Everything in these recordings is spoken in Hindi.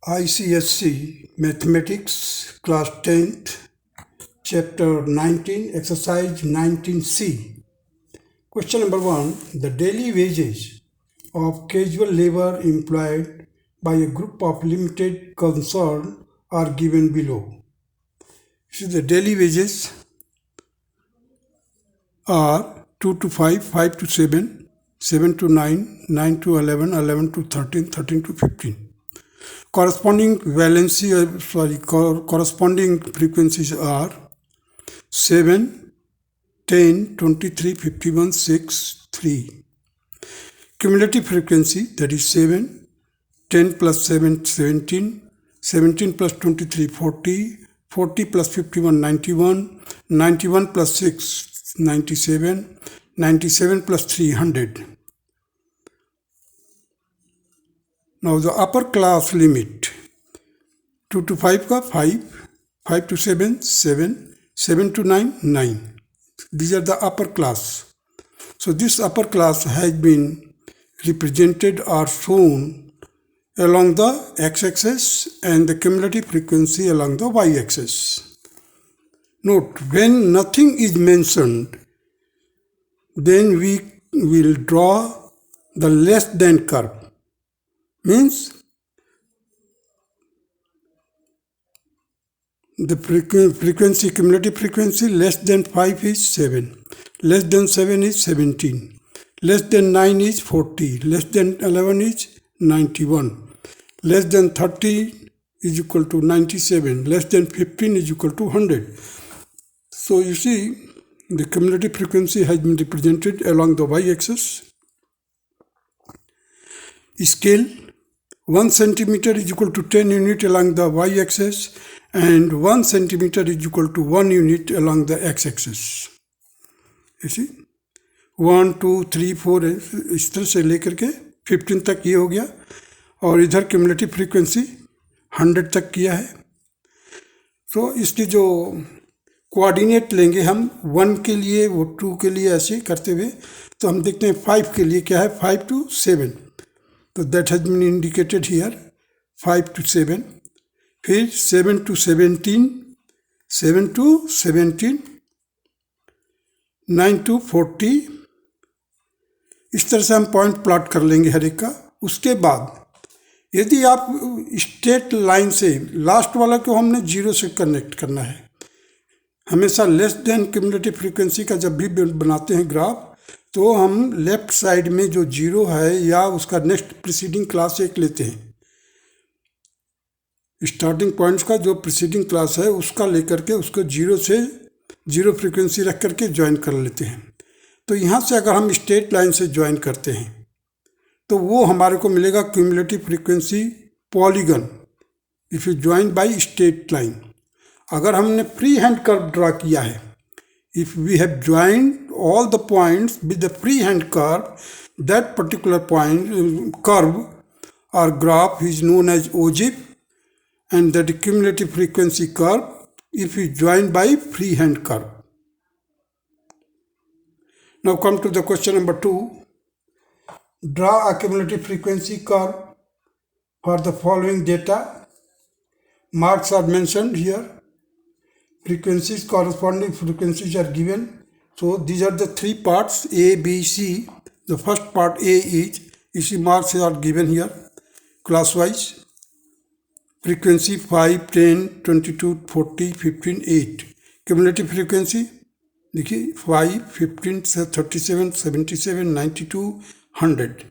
ICSC Mathematics Class 10th Chapter 19 Exercise 19C. Question number 1. The daily wages of casual labor employed by a group of limited concern are given below. So the daily wages are 2 to 5, 5 to 7, 7 to 9, 9 to 11, 11 to 13, 13 to 15. Corresponding frequencies are 7, 10, 23, 51, 6, 3. Cumulative frequency, that is 7, 10 plus 7, 17, 17 plus 23, 40, 40 plus 51, 91, 91 plus 6, 97, 97 plus 300. Now the upper class limit, 2 to 5 का 5, 5 to 7, 7, 7 to 9, 9. These are the upper class. So this upper class has been represented or shown along the x-axis and the cumulative frequency along the y-axis. Note, when nothing is mentioned, then we will draw the less than curve. Means the frequency, cumulative frequency less than 5 is 7, less than 7 is 17, less than 9 is 40, less than 11 is 91, less than 30 is equal to 97, less than 15 is equal to 100. So you see, the cumulative frequency has been represented along the y-axis. Scale, 1 centimeter is equal to 10 unit along the y-axis and 1 centimeter is equal to 1 unit along the x-axis. You see, 1, 2, 3, 4 इस तरह से लेकर के 15 तक ये हो गया और इधर क्यूमुलेटिव फ्रीक्वेंसी 100 तक किया है. तो इसकी जो कोऑर्डिनेट लेंगे हम 1 के लिए, वो 2 के लिए ऐसे करते हुए, तो हम देखते हैं 5 के लिए क्या है, 5 to 7. तो that has been indicated here, 5 to 7. फिर 7 to 17, 7 to 17, 9 to 40. इस तरह से हम पॉइंट प्लॉट कर लेंगे हर एक का. उसके बाद यदि आप स्ट्रेट लाइन से, लास्ट वाला को हमने 0 से कनेक्ट करना है. हमेशा लेस देन क्यूमुलेटिव फ्रीक्वेंसी का जब भी बनाते हैं ग्राफ, तो हम लेफ्ट साइड में जो 0 है या उसका नेक्स्ट प्रीसीडिंग क्लास एक लेते हैं. स्टार्टिंग पॉइंट्स का जो प्रीसीडिंग क्लास है उसका लेकर के उसको 0 से 0 फ्रीक्वेंसी रख करके ज्वाइन कर लेते हैं. तो यहाँ से अगर हम स्ट्रेट लाइन से ज्वाइन करते हैं तो वो हमारे को मिलेगा cumulative frequency polygon if you join by straight line. अगर हमने फ्री हैंड कर्व ड्रा किया है, if we have joined all the points with the freehand curve, that particular point curve or graph is known as ogive, and that cumulative frequency curve if we join by freehand curve. Now come to the question number 2. Draw a cumulative frequency curve for the following data. Marks are mentioned here. Frequencies, corresponding frequencies are given. So these are the 3 parts, A, B, C. The first part A is, you see marks are given here class wise. Frequency 5, 10, 22, 40, 15, 8. Cumulative frequency देखिए 5, 15, 37, 77, 92, 100.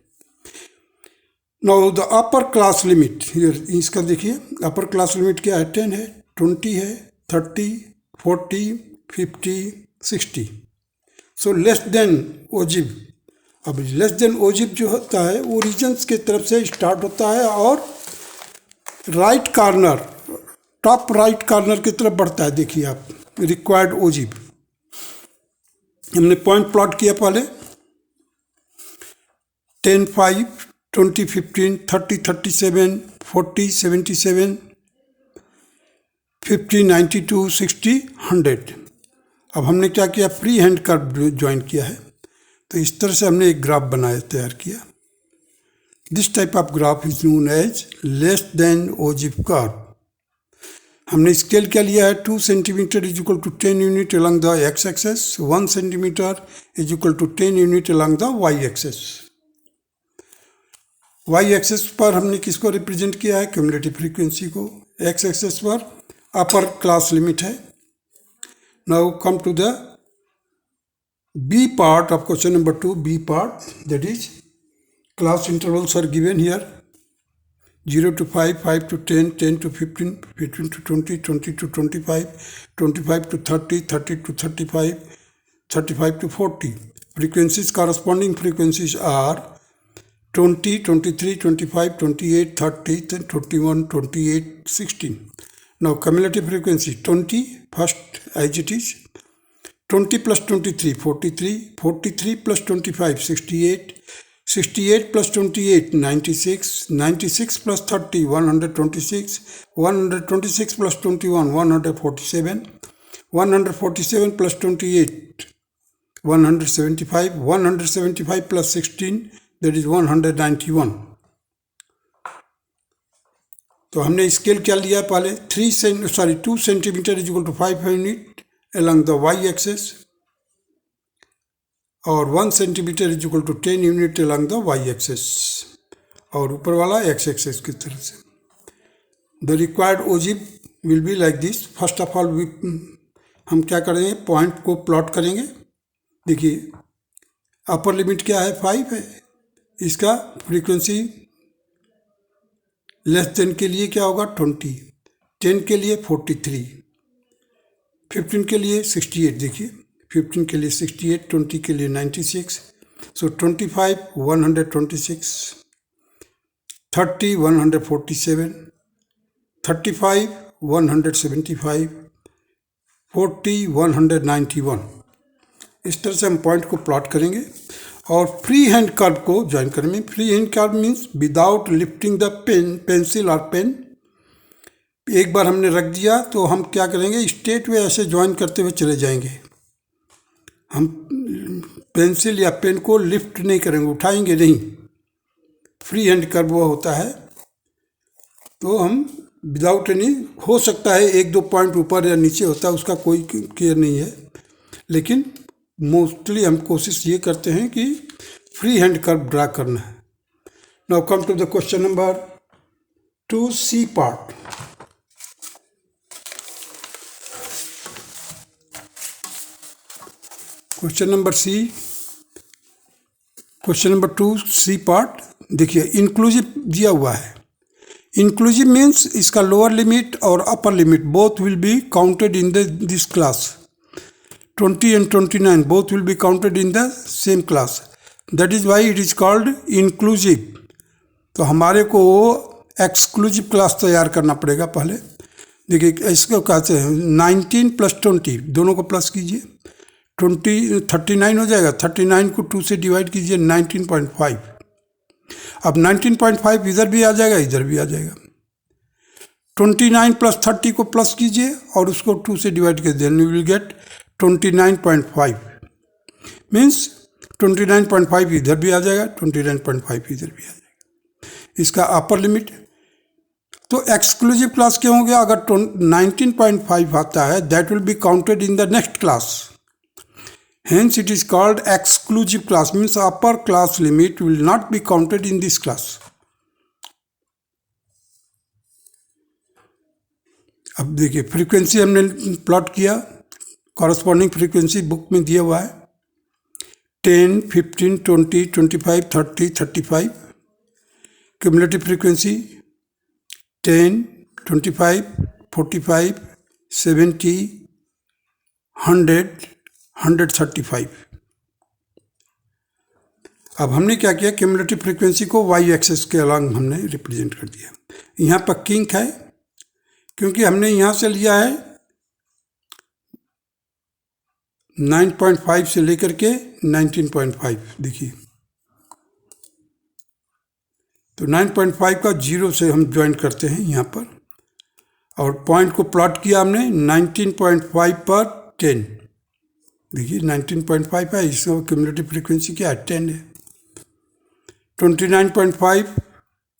Now the upper class limit here, इसका देखिए upper class limit क्या है, 10 है, 20 है, 30, 40, 50, 60. So less than ओजिव. अब लेस देन ओजिव जो होता है वो रीजन्स के तरफ से स्टार्ट होता है और right corner, top right corner की तरफ बढ़ता है. देखिए आप रिक्वायर्ड ओजिव हमने पॉइंट प्लॉट किया पहले. 10, 5, 20, 15, 30, 37, 40, 77, 50, 92, 60, 100. अब हमने क्या किया, फ्री हैंड कर्व ज्वाइन किया है. तो इस तरह से हमने एक ग्राफ बनाया, तैयार किया. This type of graph is known as less than ogive curve. हमने स्केल क्या लिया है, 2 centimetre is equal to 10 unit along the x axis, 1 centimetre is equal to 10 unit along the y axis. Y axis पर हमने किसको रिप्रेजेंट किया है, क्यूमुलेटिव फ्रीक्वेंसी को। एक्स एक्सेस पर अपर क्लास लिमिट है। Now come to the b part of question number 2, B part, that is class intervals are given here, 0 to 5, 5 to 10, 10 to 15, 15 to 20, 20 to 25, 25 to 30, 30 to 35, 35 to 40. Frequencies, corresponding frequencies are 20, 23, 25, 28, 30, 21, 28, 16. Now cumulative frequency 20, first as it is, 20 plus 23, 43, 43 plus 25, 68, 68 plus 28, 96, 96 plus 30, 126, 126 plus 21, 147, 147 plus 28, 175, 175 plus 16, that is 191. तो हमने स्केल क्या लिया पहले, 2 centimetre is equal to 5 unit along the y axis और 1 centimetre is equal to 10 unit along the y axis, और ऊपर वाला एक्स एक्सेस की तरफ से। The required ogive will be like this. First of all हम क्या करेंगे, पॉइंट को प्लॉट करेंगे। देखिए अपर लिमिट क्या है, 5 है। इसका फ्रीक्वेंसी लेस देन के लिए क्या होगा, 20, 10 के लिए 43, 15 के लिए 68, देखिए 15 के लिए 68, 20 के लिए 96, सो 25 126, 30 147, 35 175, 40 191। इस तरह से हम पॉइंट को प्लॉट करेंगे और फ्री हैंड कर्व को ज्वाइन करेंगे। Free hand curve means without lifting the pencil और पेन। एक बार हमने रख दिया तो हम क्या करेंगे, स्ट्रेट वे ऐसे ज्वाइन करते हुए चले जाएंगे। हम पेंसिल या पेन को लिफ्ट नहीं करेंगे, उठाएंगे नहीं। फ्री हैंड कर्व वो होता है। तो हम विदाउट एनी, हो सकता है 1-2 पॉइंट ऊपर या नीचे होता है, उसका कोई केयर नहीं है, लेकिन मोस्टली हम कोशिश ये करते हैं कि फ्री हैंड कर्व ड्रा करना है। Now come to the question number 2, C part. Question number C, question number 2 C part. देखिए इंक्लूसिव दिया हुआ है। इंक्लूसिव मीन्स इसका लोअर लिमिट और upper limit both will be counted in this class. 20 and 29 both will be counted in the same class. That is why it is called inclusive. तो हमारे को एक्सक्लूसिव क्लास तैयार करना पड़ेगा पहले। देखिए इसको कहते हैं 19 + 20, दोनों को प्लस कीजिए, 39 हो जाएगा। 39 को 2 से डिवाइड कीजिए, 19.5। अब 19.5 इधर भी आ जाएगा, इधर भी आ जाएगा। 29 + 30 को प्लस कीजिए और उसको 2 से डिवाइड कीजिए, then you will get 29.5। Means 29.5 इधर भी आ जाएगा, 29.5 इधर भी आ जाएगा। इसका अपर लिमिट तो एक्सक्लूसिव क्लास क्या हो गया, अगर 19.5 आता है that will be counted in the next class. Hence it is called exclusive class, means upper class limit will not be counted in this class. अब देखिए फ्रीक्वेंसी हमने प्लॉट किया, कॉरस्पॉन्डिंग फ्रीक्वेंसी बुक में दिया हुआ है 10, 15, 20, 25, 30, 35। Cumulative frequency 10, 25, 45, 70, 100, 135। अब हमने क्या किया, क्यूमुलेटिव फ्रीक्वेंसी को वाई एक्सेस के अलॉन्ग हमने रिप्रेजेंट कर दिया। यहाँ पर किंक है क्योंकि हमने यहाँ से लिया है 9.5 से लेकर के 19.5। देखिए तो 9.5 का 0 से हम ज्वाइन करते हैं यहाँ पर, और पॉइंट को प्लॉट किया हमने 19.5 पर 10। देखिए 19.5 है, इसका क्यूमुलेटिव फ्रीक्वेंसी क्या है, 10 है। 29.5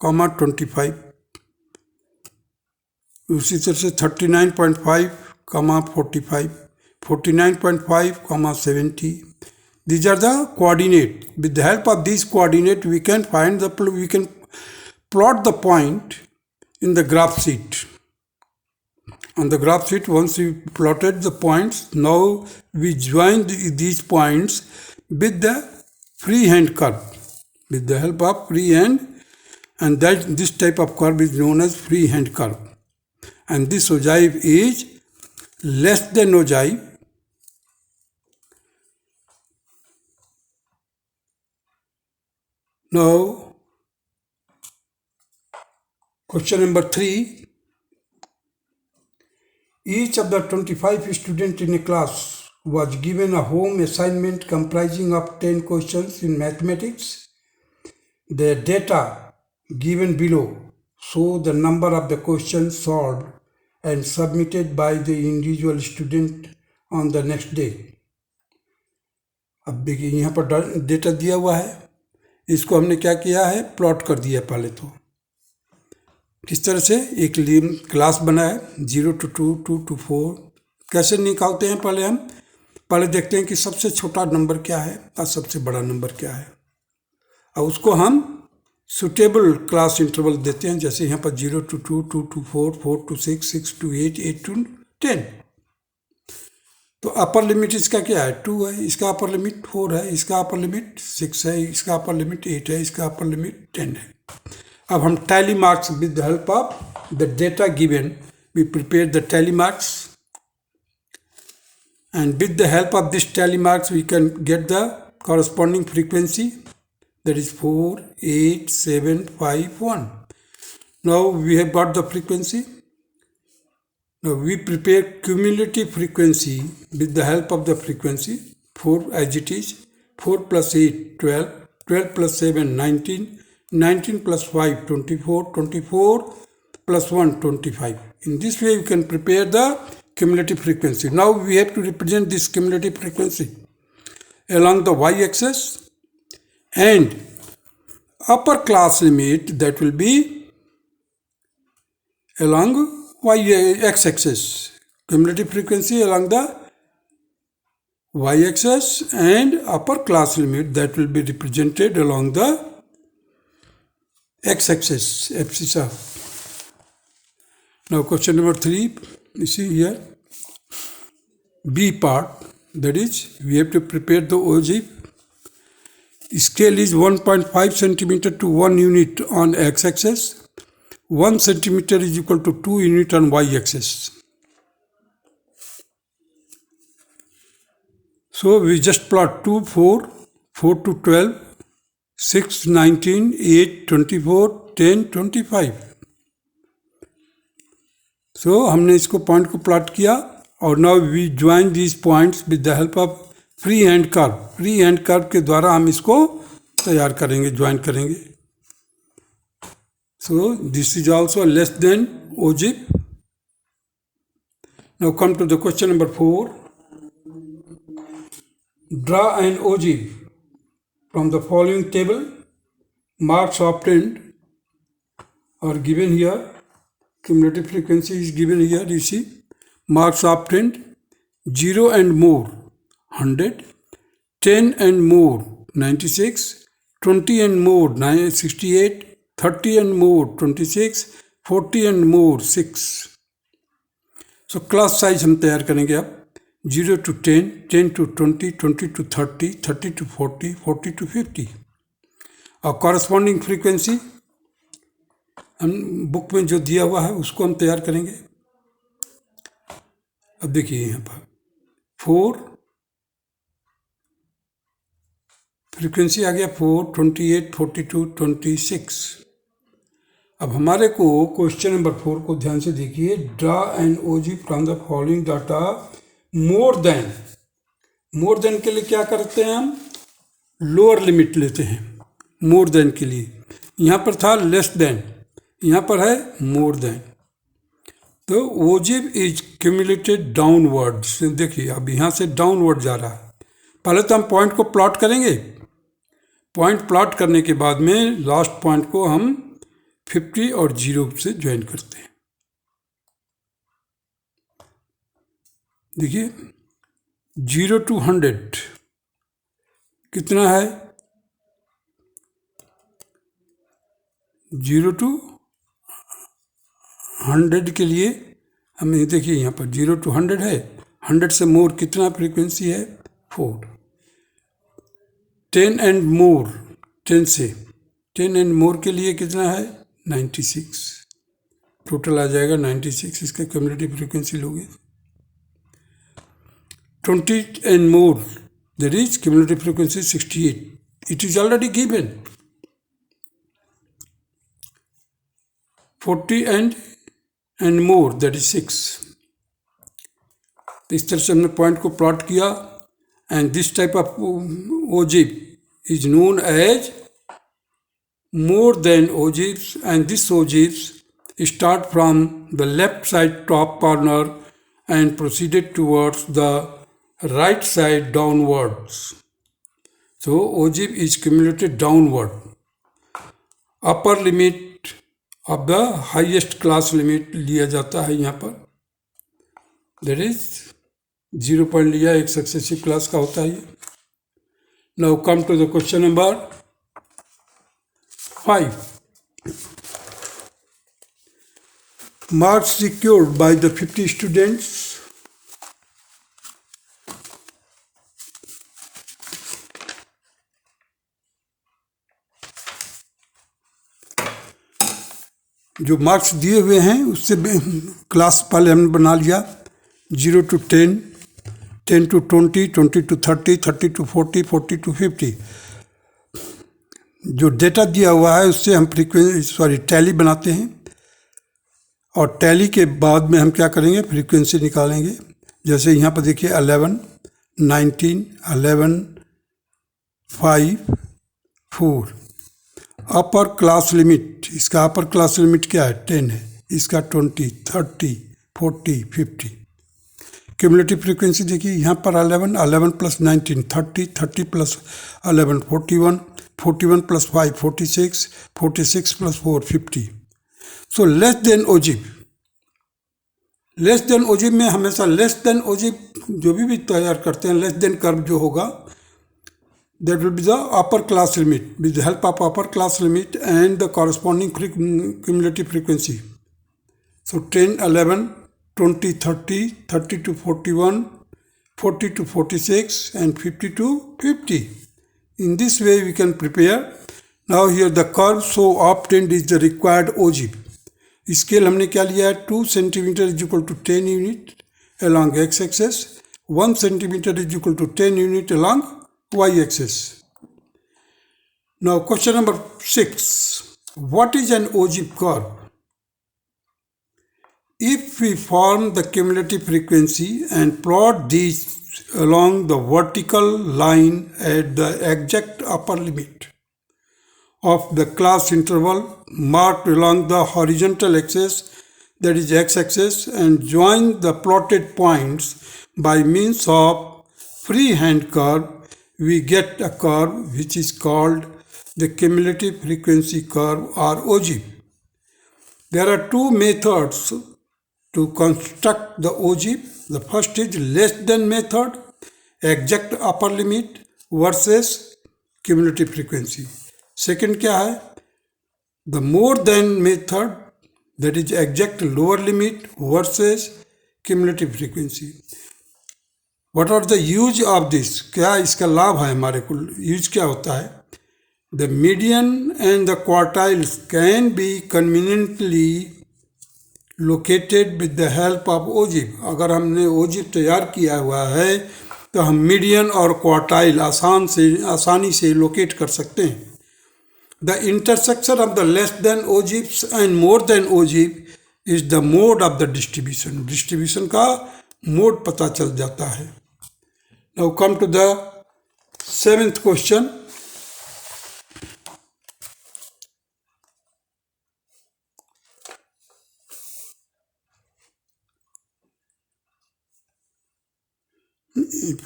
कॉमा 25, उसी तरह से 39.5 comma 45, 49.5 comma 70. These are the coordinate. With the help of these coordinate, we can plot the point in the graph sheet. On the graph sheet, once we plotted the points, now we join these points with the freehand curve. With the help of freehand, and this type of curve is known as freehand curve. And this ogive is less than ogive. Now, question number 3. Each of the 25 students in a class was given a home assignment comprising of 10 questions in mathematics. The data given below show the number of the questions solved and submitted by the individual student on the next day. अब देखिए यहाँ पर डेटा दिया हुआ है, इसको हमने क्या किया है, प्लॉट कर दिया पहले तो. किस तरह से, एक क्लास बनाया 0 to 2, 2 to 4. कैसे निकालते हैं, पहले देखते हैं कि सबसे छोटा नंबर क्या है और सबसे बड़ा नंबर क्या है, और उसको हम सुटेबल क्लास इंटरवल देते हैं. जैसे यहाँ पर 0 to 2, 2 to 4, 4 to 6, 6 to 8, 8 to 10. तो अपर लिमिट इसका क्या है, 2 है, इसका अपर लिमिट 4 है, इसका अपर लिमिट 6 है, इसका अपर लिमिट 8 है, इसका अपर लिमिट 10 है. अब हम tally marks with the help of the data given we prepare the tally marks, and with the help of this tally marks we can get the corresponding frequency, that is 4, 8, 7, 5, 1. Now we have got the frequency. Now we prepare cumulative frequency with the help of the frequency. 4 as it is, 4 plus 8, 12, 12 plus 7, 19, 19 plus 5, 24, 24 plus 1, 25. In this way you can prepare the cumulative frequency. Now we have to represent this cumulative frequency along the y-axis, and upper class limit that will be along x-axis. Cumulative frequency along the y-axis and upper class limit that will be represented along the x-axis, abscissa. Now question number 3, you see here, B part, that is we have to prepare the ogive. Scale is 1.5 centimeter to 1 unit on x-axis. 1 centimeter is equal to 2 unit on y-axis. So we just plot 2, 4, 4 to 12, 6, 19, 8, 24, 10, 25. So हमने इसको पॉइंट को प्लॉट किया, और now we join these points with the help of free hand curve. Free hand curve के द्वारा हम इसको तैयार करेंगे, ज्वाइन करेंगे. So this is also less than ogive. Now come to the question number 4. Draw an ogive from the following table. Marks obtained are given here. Cumulative frequency is given here, you see. Marks obtained: 0 and more 100, 10 and more 96, 20 and more 68, 30 and more 26, 40 and more 6. So class size हम तैयार करेंगे अब 0 to 10, 10 to 20, 20 to 30, 30 to 40, 40 to 50. और corresponding frequency हम बुक में जो दिया हुआ है उसको हम तैयार करेंगे. अब देखिए यहाँ पर 4 फ्रीक्वेंसी आ गया, 4, 28, 42, 26. अब हमारे को क्वेश्चन नंबर 4 को ध्यान से देखिए. Draw an ogive from the following data more than के लिए क्या करते हैं हम, लोअर लिमिट लेते हैं. मोर देन के लिए यहाँ पर था लेस देन, यहाँ पर है मोर देन. तो ओजिव इज क्यूमुलेटेड डाउनवर्ड. देखिए अब यहाँ से डाउनवर्ड जा रहा है. पहले तो हम पॉइंट को प्लॉट करेंगे, पॉइंट प्लॉट करने के बाद में लास्ट पॉइंट को हम 50 और 0 से ज्वाइन करते हैं। देखिए 0 to 100 कितना है? 0 to 100 के लिए हमें देखिए यहाँ पर 0 to 100 है, 100 से मोर कितना फ्रीक्वेंसी है? 4। 10 एंड मोर, 10 से 10 एंड मोर के लिए कितना है? 96। टोटल आ जाएगा 96, इसका क्यूमुलेटिव फ्रीक्वेंसी लोगे। 20 and more, that is cumulative frequency 68. It is already given. 40 and more, that is 6. तो इस तरह से हमने पॉइंट को प्लॉट किया, एंड दिस टाइप ऑफ ओजिब is known as more than ogives, and this ogives start from the left side top corner and proceeded towards the right side downwards. So ogive is cumulated downward. Upper limit of the highest class limit लिया जाता है यहाँ पर, that is 0 पॉइंट लिया, एक सक्सेसिव क्लास का होता है ये। Now come to the question number 5. Marks secured by the 50 students जो मार्क्स दिए हुए हैं उससे क्लास पहले हमने बना लिया। 0 to 10, 10 to 20, 20 to 30, 30 to 40, 40 to 50। जो डेटा दिया हुआ है उससे हम टैली बनाते हैं, और टैली के बाद में हम क्या करेंगे? फ्रीक्वेंसी निकालेंगे। जैसे यहाँ पर देखिए 11, 19, 11, 5, 4। अपर क्लास लिमिट, इसका अपर क्लास लिमिट क्या है? 10 है। इसका 20, 30, 40, 50। क्यूमुलेटिव फ्रीक्वेंसी देखिए यहाँ पर 11, 11 plus 19, 30, 30 plus 11, 41, 41 plus 5, 46, 46 plus 4, 50। So less than ओजिब, less than ओजिब में हमेशा लेस देन ओजिब जो भी तैयार करते हैं, लेस देन कर्व जो होगा, that will be the upper class limit with the help of upper class limit and the corresponding cumulative frequency. So 10, 11, 20, 30, 30 to 41, 40 to 46 and 50 to 50. In this way we can prepare. Now here the curve so obtained is the required ogive. Scale हमने क्या लिया है? 2 centimeter is equal to 10 unit along x-axis, 1 centimeter is equal to 10 unit along y-axis. Now question number 6. What is an ogive curve? If we form the cumulative frequency and plot these along the vertical line at the exact upper limit of the class interval marked along the horizontal axis, that is x-axis, and join the plotted points by means of freehand curve, we get a curve which is called the cumulative frequency curve or ogive. There are two methods to construct the ogive. The first is less than method, exact upper limit versus cumulative frequency. Second क्या है? The more than method, that is exact lower limit versus cumulative frequency. What are the use of this? क्या इसका लाभ है हमारे को? यूज क्या होता है? The median and the quartiles can be conveniently located with the help of ogive. अगर हमने ogive तैयार किया हुआ है तो हम मीडियन और क्वार्टाइल आसानी से लोकेट कर सकते हैं। The intersection of the less than ogives and more than ogive is the mode of the distribution. Distribution का मोड पता चल जाता है। Now come to the 7th question.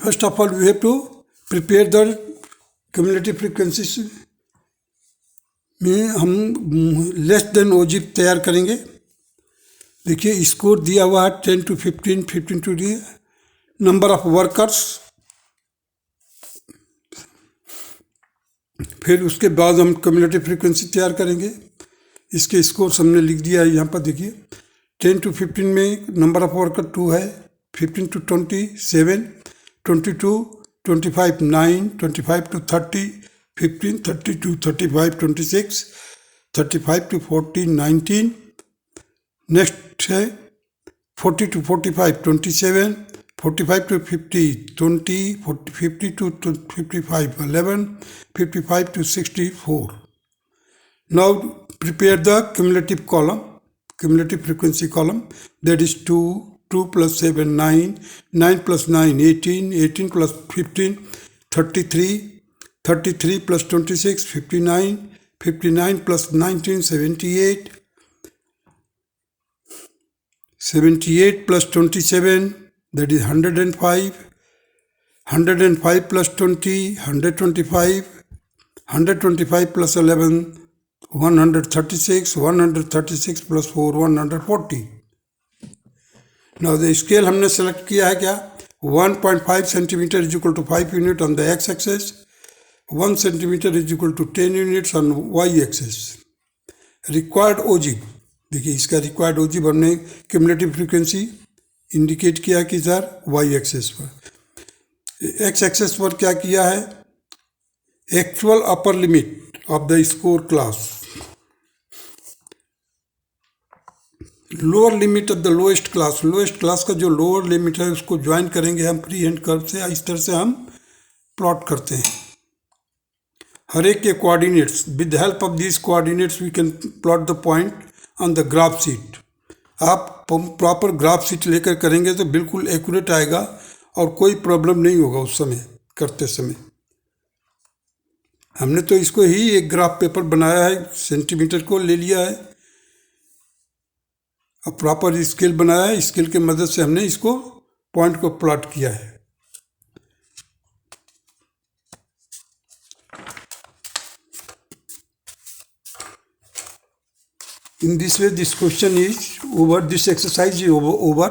First of all, we have to prepare the cumulative frequency में हम लेस देन ओजी तैयार करेंगे। देखिए स्कोर दिया हुआ है 10 to 15, 15 to दिया नंबर ऑफ वर्कर्स। फिर उसके बाद हम क्यूमुलेटिव फ्रीक्वेंसी तैयार करेंगे। इसके स्कोर हमने लिख दिया है यहाँ पर। देखिए 10 to 15 में नंबर ऑफ वर्कर 2 है, 15 to 20 7, 22 25 9, 25 to 30 15, 30 to 35 26, 35 to 40 19। Next है 40 to 45 27, 45 to 50 20, 50 to 55 11, 55 to 64। Now prepare the cumulative column, cumulative frequency column, that is 2, 2 plus 7 9, 9 plus 9 18, 18 plus 15 33, 33 plus 26 59, 59 plus 19 78, 78 plus 27 that is 105, 105 plus 20 125, 125 plus 11 136, 136 plus 4 140। Now the scale हमने सेलेक्ट किया है क्या, 1.5 centimetre is equal to 5 unit on the x axis, 1 centimetre is equal to 10 units on y axis. Required ओजी, देखिए इसका रिक्वायर्ड ओजी हमने क्यूमुलेटिव फ्रीक्वेंसी इंडिकेट किया कि सर वाई एक्सेस पर। एक्स एक्सेस पर क्या किया है, actual upper limit of the score class, lower limit of the lowest class, lowest class का जो लोअर लिमिट है उसको ज्वाइन करेंगे हम फ्री हैंड कर्व से। इस तरह से हम प्लॉट करते हैं हर एक के coordinates. With the help of these coordinates we can plot the point on the graph sheet. आप प्रॉपर ग्राफ शीट लेकर करेंगे तो बिल्कुल एक्यूरेट आएगा और कोई प्रॉब्लम नहीं होगा उस समय करते समय। हमने तो इसको ही एक ग्राफ पेपर बनाया है, सेंटीमीटर को ले लिया है और प्रॉपर स्केल बनाया है। स्केल की मदद से हमने इसको पॉइंट को प्लॉट किया है। In this way this question is over, this exercise is over.